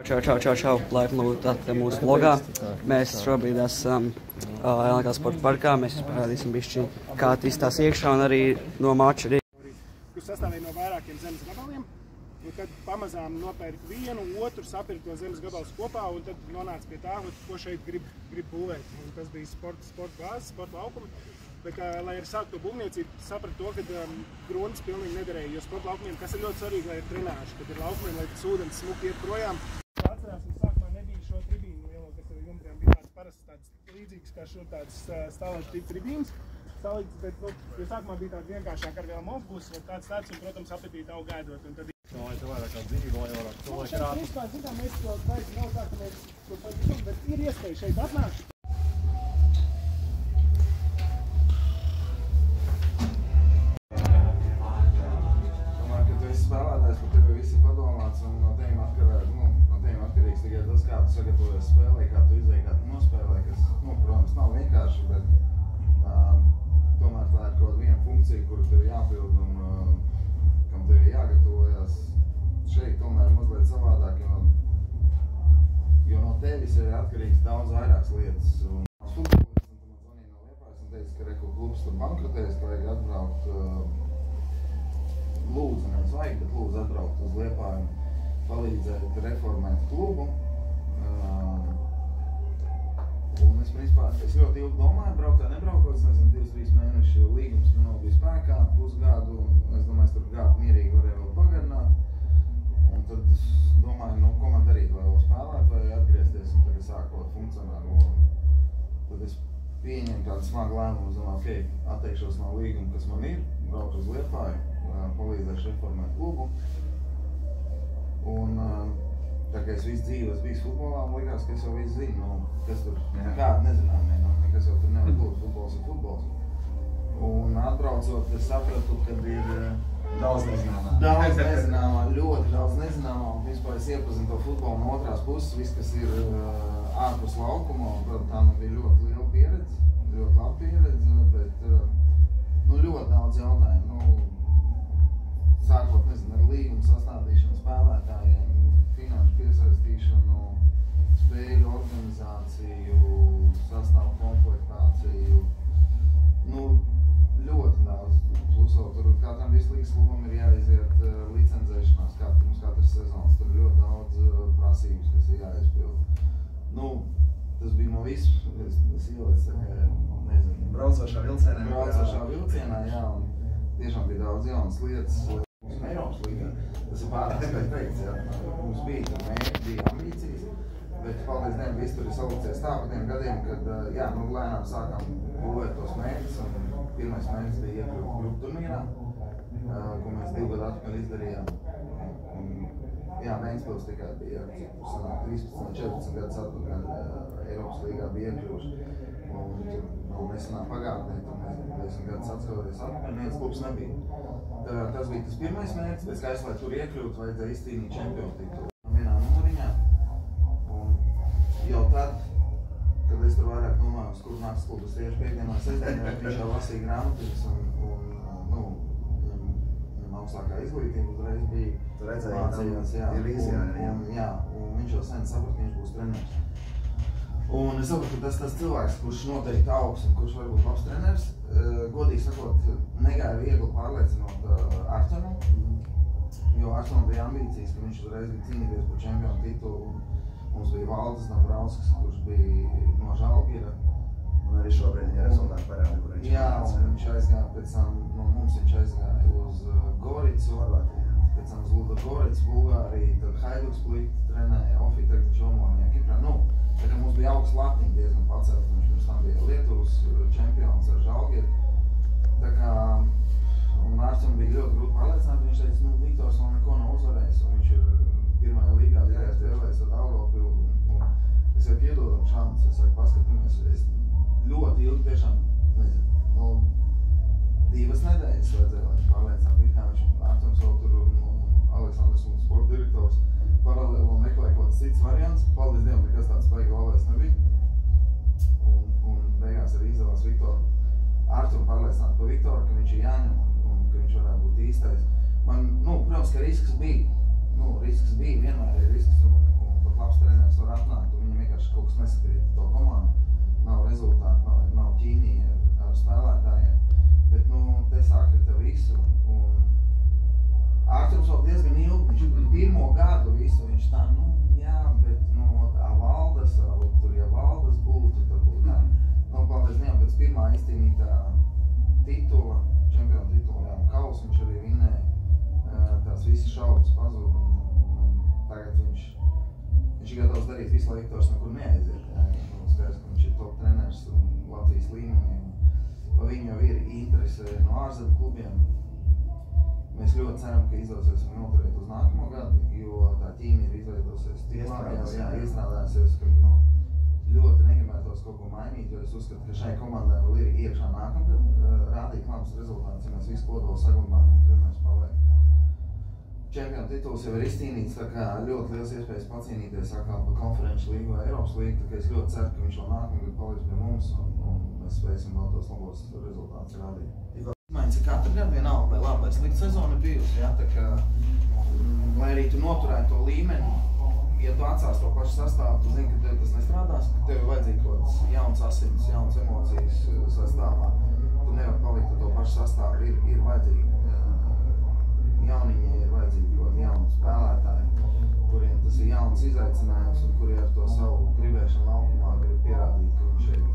Čau, laipni lūgti mūsu vlogā. Mēs šobrīd esam LNK sporta parkā. Mēs parādīsim bišķi, kā attīstās iekšā un arī no mača. Kur sastāvēja no vairākiem zemes gabaliem, un tad pamazām nopērk vienu, otru, sapirkt to zemes gabalus kopā, un tad nonāca pie tā, ko šeit grib būvēt. Un tas bija sporta bāzes, sporta laukumi. Bet, lai arī sāktu to būvniecību, sapratu to, ka grunts pilnīgi nederēja, jo sporta laukumiem, kas ir ļoti svarīgi, lai ir trenāži, kad ir laukumiem, lai tas ūdens smuki iet projām. Atcerās, un sākumā nebija šo tribīnu lielo, kas ar jumbriem bija tāds parasts tāds līdzīgs, kā šur tāds stāvēt tipu tribīns. Stāvīgs, bet, jo sākumā bija tāds vienkāršāk ar vēl mofbus, vai tāds, un, protams, apetīti auga ēdot. Un tad... Lai tev vairāk kā dzīvo, lai vairāk cilvēki rātu. Vispār, zinām, mēs to taisi nav tā, ka mēs to patīkam, bet ir iespēja šeit atnākt. Spēlētājs, par tevi visi padomāts, un no teiem atkarīgs tikai tas, kā tu sagatavojies spēlē, kā tu izdeji, kā tu nospēlē, kas, protams, nav vienkārši, bet tomēr tā ir kaut viena funkcija, kuru tev jāpild un kam tev jāgatavojas. Šeit tomēr mazliet savādāk, jo no tevis ir atkarīgs daudz vairākas lietas. Un futbolistam tu man zvanīja no Liepājas un teica, ka Reku klubs tur bankrotēs, ka vajag atbraukt lūdzu, nevis vajag, bet lūdzu atbraukt uz Liepāju un palīdzēt reformēt klubu. Un es, principā, ļoti ilgi domāju, braukt vai nebraukot, es nezinu, 2-3 mēneši līgums man nav bija spēkā, pusgadu, un es domāju, es tur gadu mierīgi varēju vēl pagarināt. Un tad es domāju, ko man darīt, vai vēl spēlēt, vai atgriezties un tagad sākot funkcionāru. Tad es pieņēmu tādu smagu lēmumu, domāju, atteikšos no līguma, kas man ir, braucu uz Liepāju, palīdzēšu reformēt klubu. Un tā kā es visu dzīvi esmu bijis futbolā, man likās, ka es jau visu zinu, kas tur nekādi nezināmie, nekas jau tur nevar būt, futbols ir futbols. Un atbraucot, es sapratu, kad ir Daudz nezināmā. Daudz nezināmā, ļoti daudz nezināmā, un vispār es iepazinu to futbolu no otrās puses, viss, kas ir ārpus laukuma, un tā man bija ļoti liela pieredze, ļoti laba pieredze, bet ļoti daudz jautājumu. Sākot, nezinu, ar līgumu sastādīšanu spēlētājiem, finanšu piesaistīšanu, spēļu organizāciju, sastāvu komplektāciju. Ļoti daudz. Plus vēl tur katram vislīgas klubam ir jāiziet licencēšanās pirms katras sezonas. Tur ir ļoti daudz prasības, kas ir jāizpild. Tas bija man viss. Es ielēcu, nezinu. Braucošā vilcienā. Braucošā vilcienā, jā. Un tiešām bija daudz jaunas lietas. Eiropas līgā. Tas ir pārāk teikts, jā. Mums bija tur mērķi, bija ambīcijas, bet paldies Dievam, viss tur ir salikties tā pa tiem gadiem, kad, lēnām sākām būvēt tos mērķus, un pirmais mērķis bija iekļūt grupu turnīrā, ko mēs 2 gadu atpakaļ izdarījām. Ventspils tikai bija 13-14 gadus atpakaļ Eiropas līgā bija iekļuvuši. Un tur nesenā pagātnē, tur mēs 10 gadus atskatoties atpakaļ, neviens klubs nebija. Tas bija tas pirmais mērķis, pēc kā es, lai tur iekļūt, vajadzēja izcīnīt čempionu titulu vienā numuriņā. Un jau tad, kad es tur vairāk domāju, uz kur nāks klubus tieši piekdienā, sestdienā, viņš jau lasīja grāmatiņas un viņam augstākā izglītība uzreiz bija. Tu redzēji, ir vīzija, jā. Un viņš jau sen saprata, ka viņš būs treneris. Un es saprotu, ka tas cilvēks, kurš noteikti augs un kurš var būt labs treneris, godīgi sakot, negāja viegli pārliecinot Artonu, jo Artonam bija ambīcijas, ka viņš uzreiz bija cīnīties par čempionu titulu. Mums bija Valdis Dombrovskis, kurš bija no Žalgira. Un arī šobrīd viņa rezultāti parāda, kur viņš jā, un viņš aizgāja pēc tam, no mums viņš aizgāja uz Goricu, pēc tam uz Luda Goricu, Bulgāriju, tad Haiduks Splita trenēja, Ofī tagad Čomānijā, Kiprā. Tā kā mums bija augsts latiņi diezgan pacelt, viņš pirms tam bija Lietuvas čempions ar Žalgiru. Tā kā, un Arčam bija ļoti grūti pārliecināt, viņš teica, Viktors vēl neko nav uzvarējis, un viņš ir pirmajā līgā tikai spēlējis ar Auropildu. Es jau iedodam šansu, es saku, paskatāmies, es ļoti ilgi tiešām, nezinu, 2 nedēļas vajadzēja, lai viņš pārliecinātu. It kā viņš Arčams vēl tur Aleksandrs un sporta direktors paralēli meklēja kaut kāds cits variants. Paldies Dievam, nekas tāds baigi labais nebija. Un beigās arī izdevās Arturu pārliecināt par Viktoru, ka viņš ir jāņem un ka viņš varētu būt īstais. Man, protams, ka risks bija. Risks bija, vienmēr ir risks un pat vienkārši kaut kas nesakrīt to komandu. Nav rezultāti, nav ķīmija ar spēlētājiem. Bet, te sakrita visu. Ārturs vēl diezgan ilgi, viņš pirmo gadu visu, viņš tā, jā, bet, tā valdas, tur, ja valdas būtu, tad būtu tā. Paldies Dievam, pēc pirmā izcīnītā titula, čempiona titula, jā, kausu viņš arī vinēja, tās visas šaubas pazūd, un tagad viņš ir gatavs darīt visu, lai Viktors nekur neaiziet, jā. Skaidrs, ka viņš ir top treneris un Latvijas līmenī, un pa viņu jau ir interese no ārzemju klubiem. Mēs ļoti ceram, ka izdosies viņu noturēt uz nākamo gadu, jo tā ķīmija ir izveidosies tik labi, iestrādājusies, ka ļoti negribētos kaut ko mainīt, jo es uzskatu, ka šai komandai vēl ir iekšā nākamgad rādīt labus rezultātus, ja mēs visu kodolu saglabājam, un tad mēs paliek. Čempiona tituls jau ir izcīnīts, tā kā ļoti liels iespējas pacīnīties atkal pa konferenču līgu vai Eiropas līgu, tā kā es ļoti ceru, ka viņš vēl nākamgad paliks pie mums, un mēs spēsim vēl tos labos rezultātus rādīt. Izmaiņas ir katru gadu vienalga, vai labi, vai slikta sezona ir bijusi, jā, tā kā, lai arī tu noturētu to līmeni, ja tu atcās to pašu sastāvu, tu zini, ka tev tas nestrādās, ka tev ir vajadzīgi kaut kāds jauns asins, jauns emocijas sastāvā. Tu nevar palikt ar to pašu sastāvu, ir vajadzīgi jauniņi, ir vajadzīgi kaut kādi jauni spēlētāji, kuriem tas ir jauns izaicinājums un kuri ar to savu gribēšanu laukumā grib pierādīt, ka viņš šeit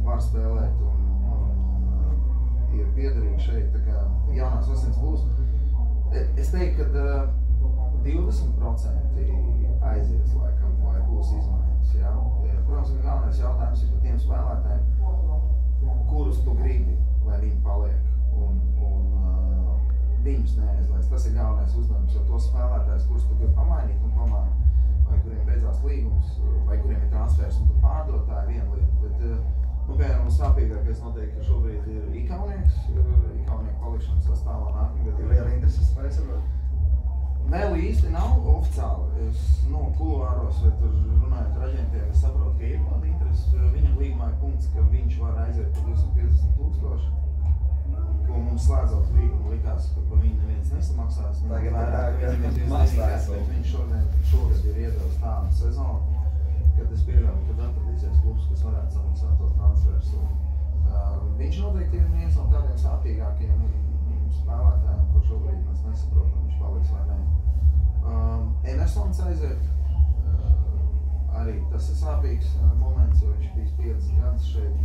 var spēlēt un ir piederīgi šeit, tā kā jaunās asins būs. Es teiktu, ka 20% aizies laikam, vai būs izmaiņas, jā. Protams, ka galvenais jautājums ir par tiem spēlētājiem, kurus tu gribi, lai viņi paliek un viņus neaizlaist. Tas ir galvenais uzdevums, jo tos spēlētājus, kurus tu gribi pamainīt un pamainīt, vai kuriem beidzās līgums, vai kuriem ir transfers un tu pārdot, tā ir viena lieta. Bet, piemēram, mums sāpīgākais noteikti, ka šobrīd ir Ikaunieks palikšanas sastāvā nākamgad. Ir liela intereses, vai saprot? Vēl īsti nav oficiāli. Es, kuluāros vai tur runājot ar aģentiem, es saprotu, ka ir kāda interese. Viņam līgumā ir punkts, ka viņš var aiziet par 250,000, ko mums slēdzot līgumu likās, ka pa viņu neviens nesamaksās. Viņš šogad ir iedevis tādu sezonu, kad es pieļauju, kad atradīsies klubs, kas varētu samaksāt to transferu. Viņš noteikti ir viens no tādiem sāpīgākiem spēlētājiem, ko šobrīd mēs nesaprotam, viņš paliks vai ne. Emersons aiziet, arī tas ir sāpīgs moments, jo viņš bijis 5 gadus šeit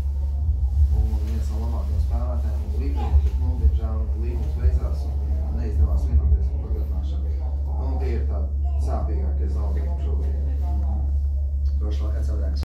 un viens no labākajiem spēlētājiem un līgumiem, bet, diemžēl, līgums beidzās un neizdevās vienoties par pagarināšanu. Tie ir tādi sāpīgākie zaudējumi šobrīd. Droši vēl kāds jautājums.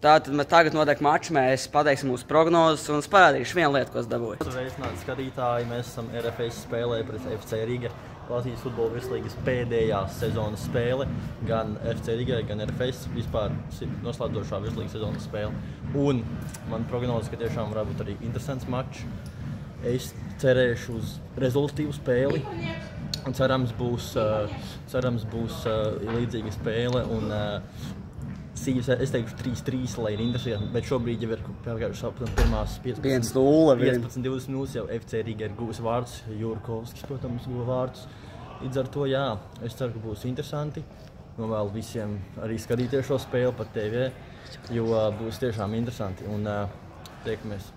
Tātad mēs tagad notiek mačs, mēs pateiksim mūsu prognozes un es parādīšu vienu lietu, ko es dabūju. Sveicināti skatītāji, mēs esam RFS spēlē pret FC Riga, Latvijas futbola virslīgas pēdējā sezonas spēle, gan FC Rigai, gan RFS vispār noslēdzošā virslīgas sezonas spēle. Un man prognoze, ka tiešām varētu būt arī interesants mačs. Es cerēšu uz rezultatīvu spēli un cerams būs līdzīga spēle un es teikšu 3-3, lai ir interesanti, bet šobrīd jau ir pirmās 15-20 minūtes jau FC Riga ir guvis vārdus, Jurkovskis, protams, guva vārdus. Līdz ar to, jā, es ceru, ka būs interesanti. Novēlu visiem arī skatīties šo spēli pa TV, jo būs tiešām interesanti un tiekamies.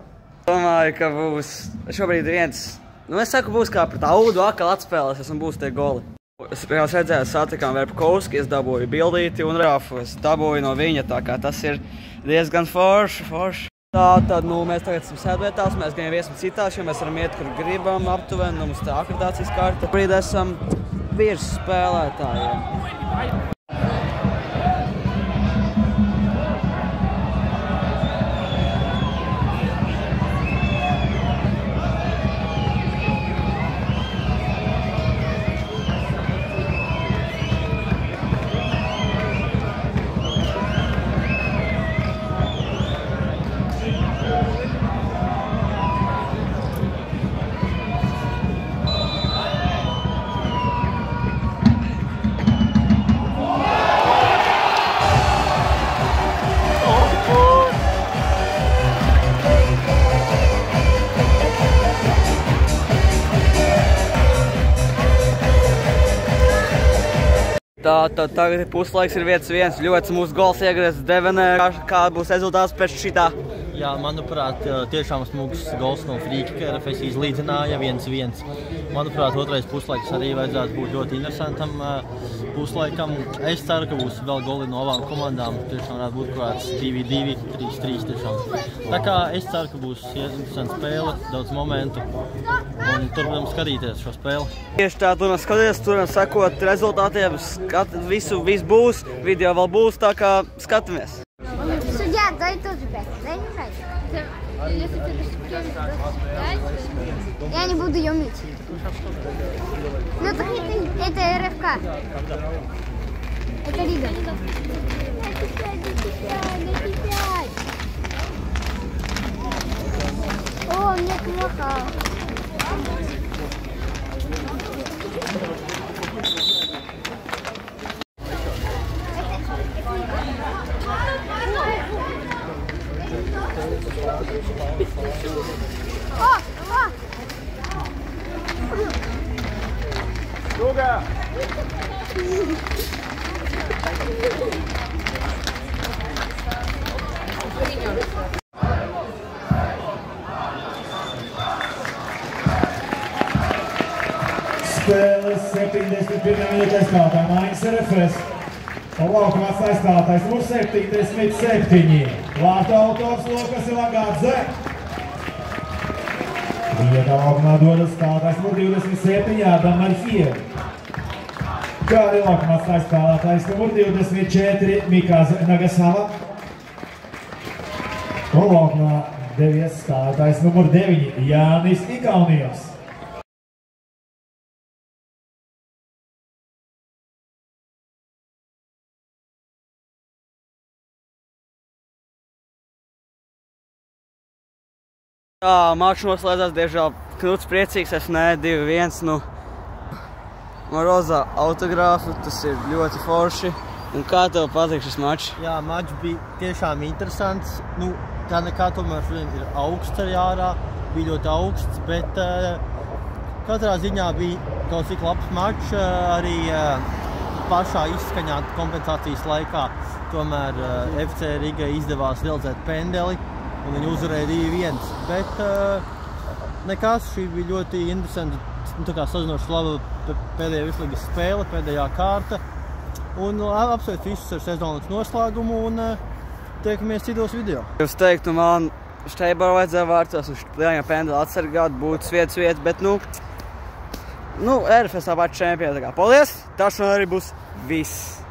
Domāju, ka būs šobrīd viens, es saku, būs kā pret Audu atkal atspēlēsies un būs tie goli. Es jau redzēju, satikām Verpkovski, es dabūju bildīti un Rafu, es dabūju no viņa, tā kā tas ir diezgan forši. Tātad, mēs tagad esam sēdvietās, mēs gan jau iesim citās, jo mēs varam iet, kur gribam aptuveni, mums tā akreditācijas karta. Brīd esam virs spēlētājiem. Tagad puslaiks ir 1-1. Ļoti mūsu gols iegriezts Devenē. Kā būs rezultāts pēc šitā? Jā, manuprāt, tiešām smūgs gols no Frīķa, RFS izlīdzināja 1-1. Manuprāt, otrais puslaiks arī vajadzētu būt ļoti interesantam puslaikam. Es ceru, ka būs vēl goli no abām komandām. Tiešām varētu būt kāds 2-2, 3-3 tiešām. Tā kā es ceru, ka būs interesanta spēle, daudz momentu un turpinām skatīties šo spēli. Tieši tā, turpinām skatīties, turpinām sekot rezultātiem, viss būs, video vēl būs, tā kā skatāmies. Судья, дай тоже 5. Дай не брать. Если ты я не буду ее мыть. Ну так это РФК. Это Рига. О, мне плохо. Друга! Spēles 71 minūtes spēlētāja maiņas RFS. Un laukumās aizspēlētājs numur 77. Vārta autors Lukas Lagādze. Vietā laukumā dodas spēlētājs numur 27. Adam Marfiev. Kā arī laukumās aizspēlētājs numur 24. Mikaz Nagasava. Un laukumā devies spēlētājs numur 9. Jānis Ikaunievs. Mačs noslēdzās, diemžēl Knuts priecīgs, es nē, 2-1. Nu, Morozā autogrāfu, tas ir ļoti forši. Un kā tev patīk šis mačs? Jā, mačs bija tiešām interesants. Nu, kā nekā tomēr šodien ir augsts arī ārā, bija ļoti augsts, bet katrā ziņā bija kaut cik labs mačs. Arī pašā izskaņā kompensācijas laikā tomēr FC Rigai izdevās realizēt pendeli. Un viņi uzvarēja 2-1, bet nekas, šī bija ļoti interesanta, tā kā sazinoša laba pēdējā virslīgas spēle, pēdējā kārta. Un apsveicu visus ar sezonas noslēgumu un tiekamies citos video. Es teiktu, man Šteibaru vajadzēja vārtos un lielajā pendeli atsargāt, būtu vietas, bet RFS tāpat čempioni. Paldies, tas arī būs viss.